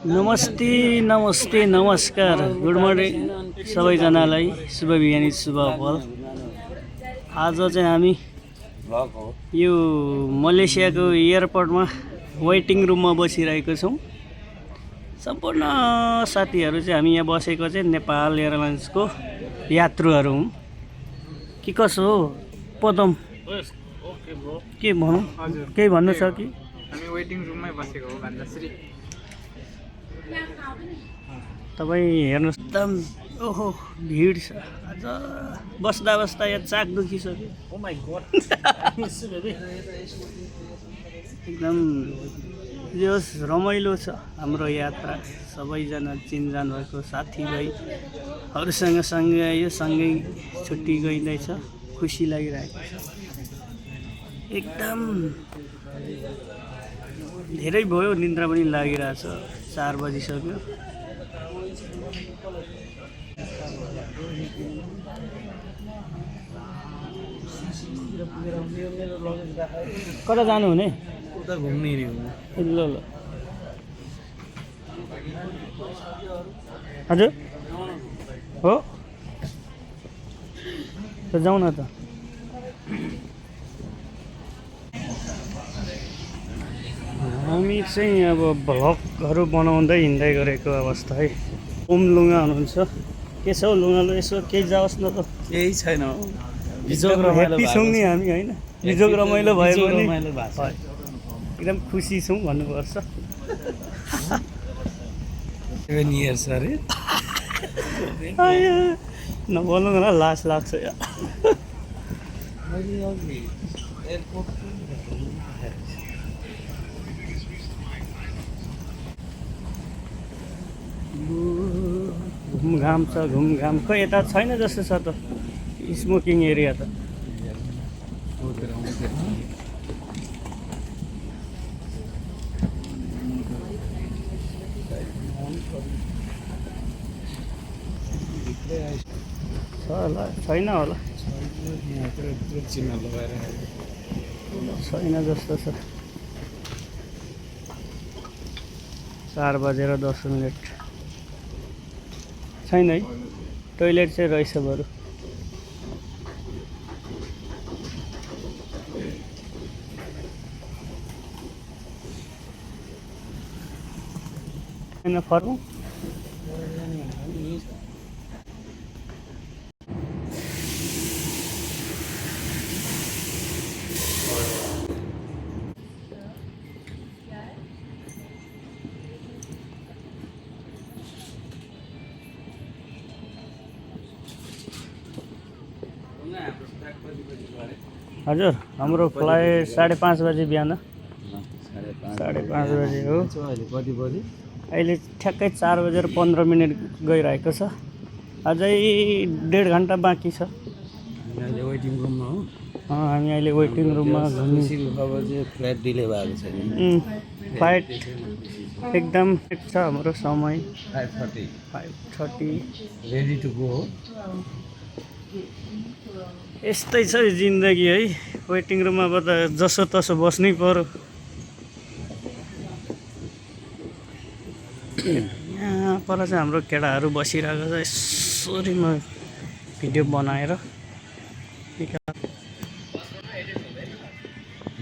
नमस्ते नमस्ते नमस्कार गुड मर्निङ सबैजनालाई शुभ बिहानी शुभ पल। आज चाहिँ हामी यो मलेसियाको एयरपोर्टमा वेटिङ रुममा बसिरहेको छौँ। सम्पूर्ण साथीहरू चाहिँ हामी यहाँ बसेको चाहिँ नेपाल एयरलाइन्सको यात्रुहरू हौँ कि कसो हो पदम के भनौँ केही भन्नु छ कि हामी वेटिङ रुममै बसेको हो भन्दाखेरि तपाईँ हेर्नुहोस् एकदम ओहो भिड छ। आज बस्दा बस्दा यहाँ चाक दुखिसक्यो। ओ माइ गड एकदम यो रमाइलो छ हाम्रो यात्रा। सबैजना चिनजान भएको साथीभाइहरूसँग सँगै यो सँगै छुट्टी गइँदैछ। खुसी लागिरहेको छ एकदम। धेरै भयो निद्रा पनि लागिरहेछ। 4 बजिसक्यो। कता जानु हुने? उता घुम्ने नि हो। ल ल हजुर हो त जाउँ न त। हामी चाहिँ अब भ्लगहरू बनाउँदै हिँड्दै गरेको अवस्था है। ओम लुङा हुनुहुन्छ। के छ हौ लुङालो यसो केही जाओस् न त। केही छैन हो। ह्याप्पी छौँ नि हामी होइन। हिजोको रमाइलो भयो भने एकदम खुसी छौँ भन्नुपर्छ। 7 इयर्स अरे नबोल्नु न लाज लाग्छ यार। घुमघाम छ घुमघाम। खै यता छैन जस्तो छ त स्मोकिङ एरिया त। छ होला छैन होला छैन जस्तो छ। 4 बजेर 10 मिनट छैन है। टोइलेट चाहिँ रहेछ बरु। छैन फर्मु हजुर हाम्रो फ्लाइट 5:30 बजे बिहान। 5:30 बजे हो। कति बजे? अहिले ठ्याक्कै 4 बजेर 15 मिनट गइरहेको छ। अझै 1.5 घन्टा बाँकी छ। हामी वेटिङ रुममा हो। हामी अहिले वेटिङ रुममा खबर चाहिँ फ्लाइट डिले भएको छ। फ्लाइट एकदम छ हाम्रो समय 5:30 रेडी टु गो हो। यस्तै छ जिन्दगी है। वेटिङ रुममा अब त जसो तसो बस्नै पर्यो। यहाँ पर चाहिँ हाम्रो केटाहरू बसिरहेको छ। यसरी म भिडियो बनाएर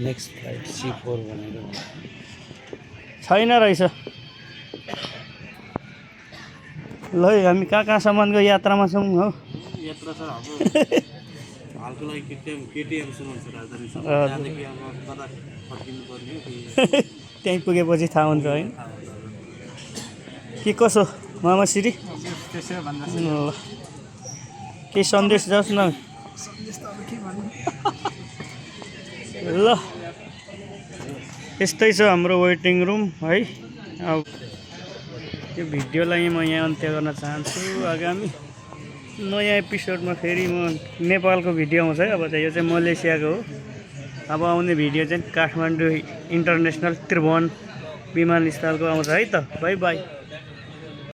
नेक्स्ट फ्लाइट C4 भनेर छैन रहेछ। ल हामी कहाँसम्मको यात्रामा छौँ हो। यात्रा छ हाम्रो हालको लागि केटिएमसम्म छ राजधानी त्यहाँदेखि अब कता फर्किनु पर्ने त्यहीँ पुगेपछि थाहा हुन्छ होइन के कसो मामाश्री। ल के सन्देश जाओस् न। ल यस्तै छ हाम्रो वेटिङ रुम है। अब यो भिडियोलाई म यहाँ अन्त्य गर्न चाहन्छु। आगामी नयाँ एपिसोडमा फेरि म नेपालको भिडियो आउँछ है। अब चाहिँ यो चाहिँ मलेसियाको हो। अब आउने भिडियो चाहिँ काठमाडौँ इन्टरनेसनल त्रिभुवन विमानस्थलको आउँछ है त। By by.